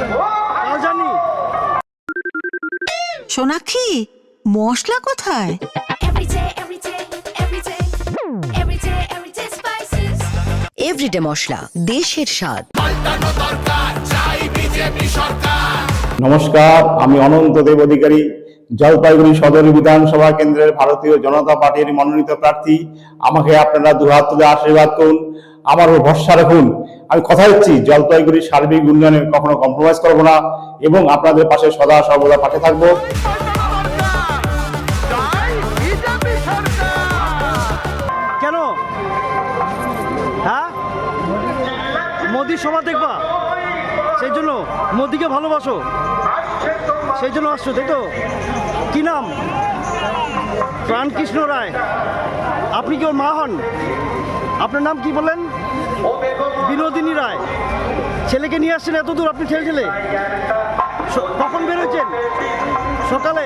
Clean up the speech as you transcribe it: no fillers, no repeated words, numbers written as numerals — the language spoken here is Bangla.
কাল জানি। সোনাক্ষী, মশলা কোথায়? এভরিডে মশলা, দেশের স্বাদ। নমস্কার, আমি অনন্ত দেব অধিকারী, জলপাইগুড়ি সদর বিধানসভা কেন্দ্রের ভারতীয় জনতা পার্টির মনোনীত প্রার্থী। আমাকে আপনারা দুহাত তুলে আশীর্বাদ করুন, আমার উপর ভরসা রাখুন। আমি কথা দিচ্ছি, জলপাইগুড়ির সার্বিক উন্নয়নে কখনো কম্প্রোমাইজ করব না এবং আপনাদের পাশে সদা সর্বদা পাশে থাকবো। কেন? হ্যাঁ, মোদির সভা দেখবা, সেই জন্য মোদিকে ভালোবাসো, সেই জন্য আসছো, তাই তো? কি নাম? প্রাণকৃষ্ণ রায়। আপনি কি ওর মা হন? আপনার নাম কি বললেন? বিনোদিনী রায়। ছেলেকে নিয়ে আসছেন এত দূর আপনি ঠেলে ঠেলে? কখন বেরোচ্ছেন? সকালে?